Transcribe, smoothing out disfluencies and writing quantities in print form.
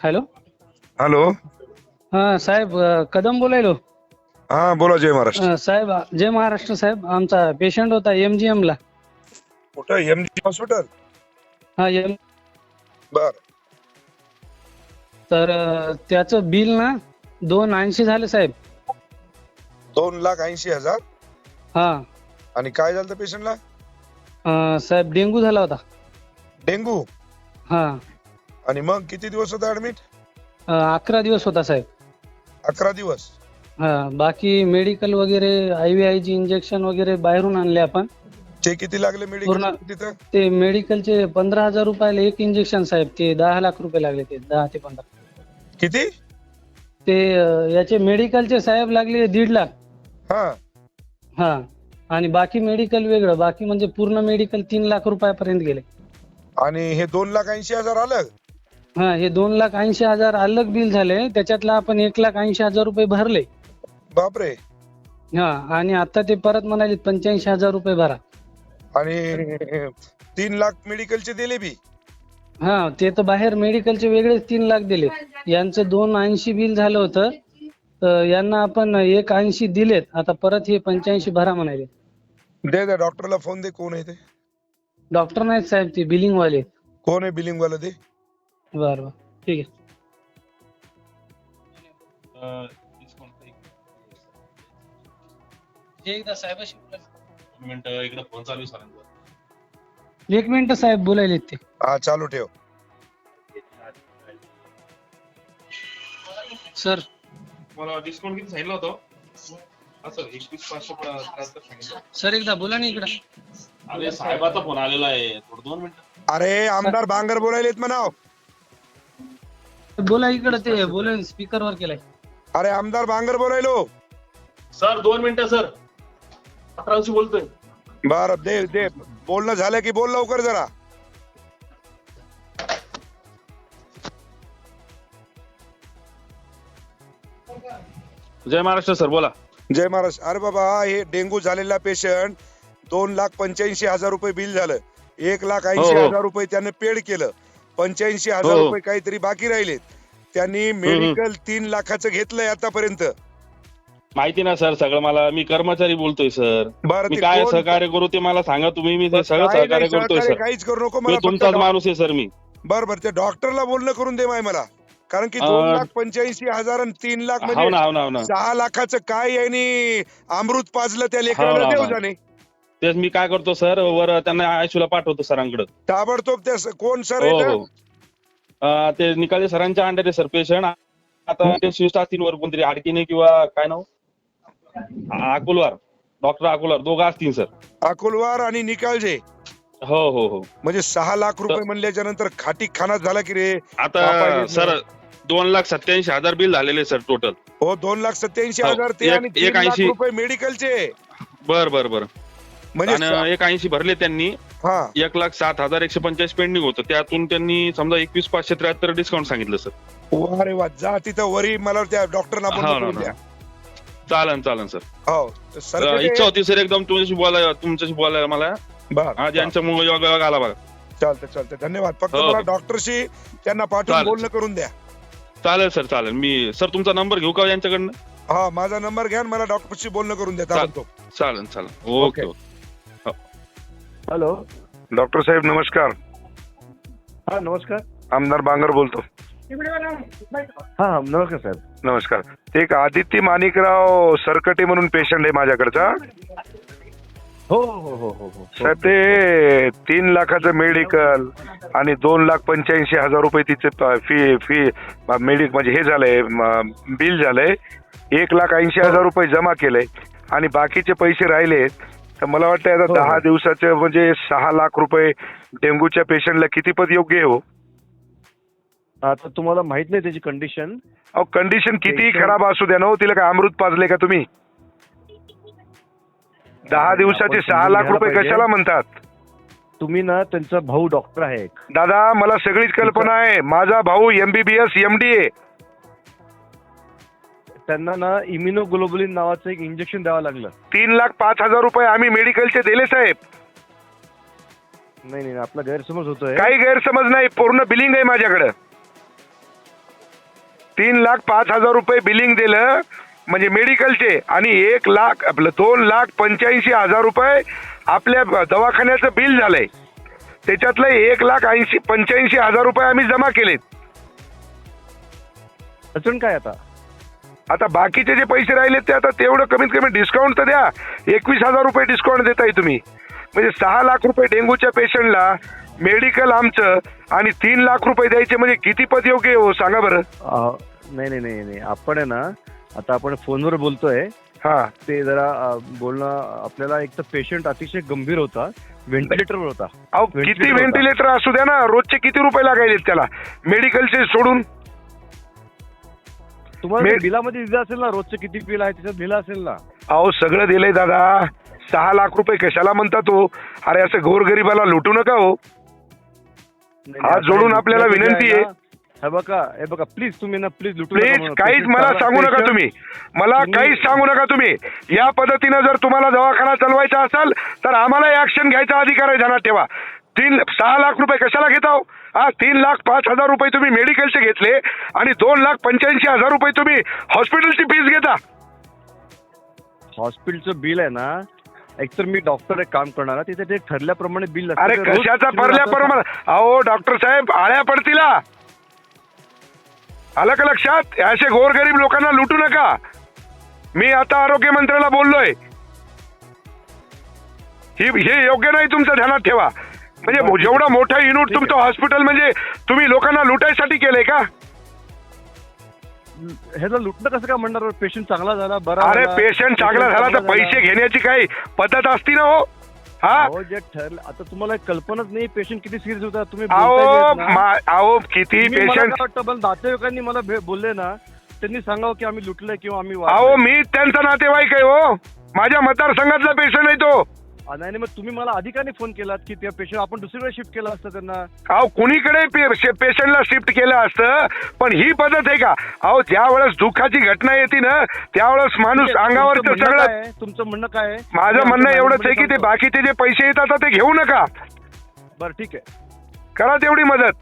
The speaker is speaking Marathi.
हॅलो. हॅलो. हा साहेब, कदम बोलायलो. हा बोला. जय महाराष्ट्र. साहेब, जय महाराष्ट्र साहेब. आमचा पेशंट होता MGM ला. कुठं? MG hospital. हा बर. तर त्याचं बिल ना 280 झालं साहेब. 2,80,000. हा. आणि काय झालं पेशंटला? साहेब, डेंगू झाला होता. डेंगू. हा. आणि मग किती दिवस होता ऍडमिट? 11 दिवस होता साहेब. 11 दिवस. हा. बाकी मेडिकल वगैरे, IVI ची इंजेक्शन वगैरे बाहेरून आणले आपण. ते किती लागले मेडिकल पूर्ण तिथं? ते मेडिकलचे 15,000 रुपयाला एक इंजेक्शन साहेब. ते 10 लाख रुपये लागले. ते 10 ते 15. किती? ते याचे मेडिकलचे साहेब लागले 1.5 लाख. हा. हा. आणि बाकी मेडिकल वेगळं. बाकी म्हणजे पूर्ण मेडिकल 3 लाख रुपयापर्यंत गेले. आणि हे 2,80,000 आलं? हा. हे 2,80,000 अलग बिल झाले. त्याच्यातला आपण 1,80,000 रुपये भरले. बापरे. हा. आणि आता ते परत म्हणाले 85,000 रुपये भरा. आणि 3 लाख मेडिकलचे दिले बी? हा. ते तर बाहेर मेडिकलचे वेगळेच 3 लाख दिले. यांचं 280 बिल झालं होतं. तर यांना आपण 180 दिलेत. आता परत हे 85 भरा म्हणाले. दे डॉक्टरला फोन दे. कोण आहे ते? डॉक्टर नाहीत साहेब, ते बिलिंग वाले. कोण आहे बिलिंग वाला ते? बरं बरं, ठीक आहे. एकदा साहेबाशी इकडे फोन चालू आहे सरांचा. 1 मिनिट साहेब, बोलायले ते. हा चालू ठेव. सर, मला डिस्काउंट किती सांगितलं होतं? असं 21,573 सांगितलं. सर एकदा बोला ना इकडं. अरे साहेबाचा फोन आलेला आहे, थोडं 2 मिनिटं. अरे आमदार बांगर बोलायलेत म्हणाव. बोला इकडं. ते बोला, स्पीकर वर केलाय. अरे आमदार बांगर बोलायलो. सर 2 मिनिटं सर. 11शी बोलतोय. बर, दे दे. बोलणं झालं की बोल लवकर जरा. जय महाराष्ट्र सर, बोला. जय महाराज. अरे बाबा, हे डेंगू झालेला पेशंट 2,85,000 रुपये बिल झालं. 1,80,000 रुपये त्याने पेड केलं. 85,000 रुपये काहीतरी बाकी राहिलेत. त्यांनी मेडिकल 3 लाखाचं घेतलंय आतापर्यंत. माहिती ना सर सगळं मला. मी कर्मचारी बोलतोय सर. बरं, मी ते काय कोण? सहकार्य करू ते मला सांगा तुम्ही. मी ते सगळं काय सहकार्य नाही, करतोय सहकार्य सर. काहीच करू नको. मी मला फक्त तुमचाच माणूस आहे सर मी. बरं बरं, त्या डॉक्टरला बोलणं करून दे मला. कारण की 2,85,000 आणि 3 लाख हो म्हणजे ना, हो ना, हो ना. 6 लाखाचं काय यांनी अमृत पाजलं त्या हो लेकराला ना, देऊ हो ना. जाणे. तेच मी काय करतो सर, वर त्यांना आयशूला पाठवतो सरांकडे. ताबडतोब त्या कोण सर हो आहे? हो. ते निकाले सरांच्या अंडर आहे सर पेशंट. आता ते शिफ्ट असतील वर कोणतरी आडकीने किंवा काय नाव, अकोलवार, डॉक्टर अकोलवार दोघं असतील सर. अकोलवार आणि निकालजे. हो हो हो. म्हणजे 6 लाख रुपये म्हणल्याच्या नंतर खाटी खाना झाला की रे. आता सर 2,87,000 बिल झालेले सर टोटल. हो, 2,87,000 ते आणि 3 लाख 180 रुपये मेडिकलचे. बर बर बर. म्हणजे आणि 180 भरले त्यांनी. हा. 1,07,145 पेंडिंग होतं. त्यातून त्यांनी समजा 21,573 डिस्काउंट सांगितलं सर. अरे वा, जा तिथं वरी मला त्या डॉक्टरना हो बोलणं ना, करून द्या. चालन चालन सर. हो सर. इच्छा होती सर एकदम तुमच्याशी बोलायला मला. बर, आज यांच्यामुळे योग आला बघा. चालतंय. धन्यवाद. फक्त हो, मला हो. डॉक्टरशी त्यांना पाठवून चालेल. बोलणं करून द्या. चालेल सर, चालेल. मी सर तुमचा नंबर घेऊ का यांच्याकडनं? हा, माझा नंबर घ्या आणि मला डॉक्टरशी बोलणं करून द्या. चालेल चालेल. Okay okay. हॅलो. डॉक्टर साहेब नमस्कार. हा नमस्कार. आमदार बांगर बोलतो. हा नमस्कार साहेब. नमस्कार. ते एक आदित्य माणिकराव सरकटे म्हणून पेशंट आहे माझ्याकडचा. हो हो हो हो हो. साहेब, ते 3 लाखाचं मेडिकल आणि 2,85,000 रुपये तिचे फी मेडिक म्हणजे हे झालंय, बिल झालंय. 1,80,000 रुपये जमा केलंय आणि बाकीचे पैसे राहिले. तर मला वाटतं आता 10 दिवसाचे म्हणजे 6 लाख रुपये डेंग्यूच्या पेशंटला किती पद योग्य आहे हो? आता तुम्हाला माहित नाही त्याची कंडिशन. अहो, कंडिशन कितीही खराब असू द्या ना हो, तिला काय अमृत पाजले का तुम्ही? 10 दिवसाचे 6 लाख रुपये कशाला म्हणतात? तुम्ही ना त्यांचा भाऊ डॉक्टर आहे. दादा, मला सगळीच कल्पना आहे. माझा भाऊ MBBS MD आहे. त्यांना ना इम्युनोग्लोबुलिन नावाचं एक इंजेक्शन द्यावं लागलं. 3,05,000 रुपये आम्ही मेडिकलचे दिले साहेब. नाही आपला गैरसमज होतोय. काही गैरसमज नाही, पूर्ण बिलिंग आहे माझ्याकडे. 3,05,000 रुपये बिलिंग दिलं म्हणजे मेडिकलचे, आणि 2,85,000 रुपये आपल्या दवाखान्याचं बिल झालंय. त्याच्यातलं 1,85,000 रुपये आम्ही जमा केलेत. अडचण काय आता बाकीचे जे पैसे राहिले ते आता तेवढं कमीत कमी डिस्काउंट तर द्या. 21,000 रुपये डिस्काउंट देताय तुम्ही, म्हणजे 6 लाख रुपये डेंग्यूच्या पेशंटला मेडिकल आमचं आणि 3 लाख रुपये द्यायचे म्हणजे किती पद योग्य हो सांगा बरं. नाही आपण आहे ना, आता आपण फोनवर बोलतोय, हा ते जरा बोलणं आपल्याला, एक तर पेशंट अतिशय गंभीर होता, व्हेंटिलेटरवर होता. अहो किती व्हेंटिलेटर असू द्या ना, रोजचे किती रुपये लागायलेत त्याला मेडिकलचे सोडून. तुम्हाला बिलामध्ये दिलं असेल ना, रोजचं किती बिल आहे त्याच्यात दिलं असेल ना. अहो सगळं दिलंय दादा. 6 लाख रुपये कशाला म्हणता तो? अरे असं गोरगरीबाला लुटू नका हो. हात जोडून आपल्याला विनंती आहे. हे बघा प्लीज तुम्ही ना, प्लीज लुटू प्लीज काहीच मला सांगू नका तुम्ही, मला काहीच सांगू नका तुम्ही. या पद्धतीनं जर तुम्हाला दवाखाना चालवायचा असेल तर आम्हाला ऍक्शन घ्यायचा अधिकार आहे, ध्यानात ठेवा. 6 लाख रुपये कशाला घेता? 3,05,000 रुपये तुम्ही मेडिकलचे घेतले आणि 2,85,000 रुपये तुम्ही हॉस्पिटलची फीस घेता. हॉस्पिटलचं बिल आहे ना, एकतर मी डॉक्टर एक काम करणार आहे, तिथे ते ठरल्याप्रमाणे बिल असतं. अरे कशाचा ठरल्याप्रमाणे? अहो डॉक्टर साहेब आळ्या पडतीला, आलं का लक्षात? असे गोरगरीब लोकांना लुटू नका. मी आता आरोग्य मंत्र्याला बोललोय, हे योग्य नाही, तुमचं ध्यानात ठेवा. म्हणजे जेवढं मोठं युनिट तुमचं हॉस्पिटल म्हणजे तुम्ही लोकांना लुटायसाठी केलंय का? ह्याला लुटणं कसं काय म्हणणार? पेशंट चांगला झाला, बरा. अरे पेशंट चांगला झाला तर पैसे घेण्याची काही पद्धत असती ना हो. हा जे ठरलं, आता तुम्हाला कल्पनाच नाही पेशंट किती सिरियस होता. तुम्ही अहो किती पेशंट, नातेवाईकांनी मला बोलले ना, त्यांनी सांगावं की आम्ही लुटलंय किंवा आम्ही. अहो मी त्यांचा नातेवाईक आहे हो, माझ्या मतदारसंघातला पेशंट आहे तो. नाही, मग तुम्ही मला अधिकाने फोन केलात की त्या पेशंट आपण दुसरीकडे शिफ्ट केलं असतं त्यांना. अहो कुणीकडे पेशंटला शिफ्ट केलं असतं, पण ही पद्धत आहे का? अहो ज्या वेळेस दुःखाची घटना येते ना, त्यावेळेस माणूस अंगावरचं सगळं. तुमचं म्हणणं काय? माझं म्हणणं एवढंच आहे की ते बाकीचे जे पैसे येतात ते घेऊ नका. बरं ठीक आहे, करा तेवढी मदत.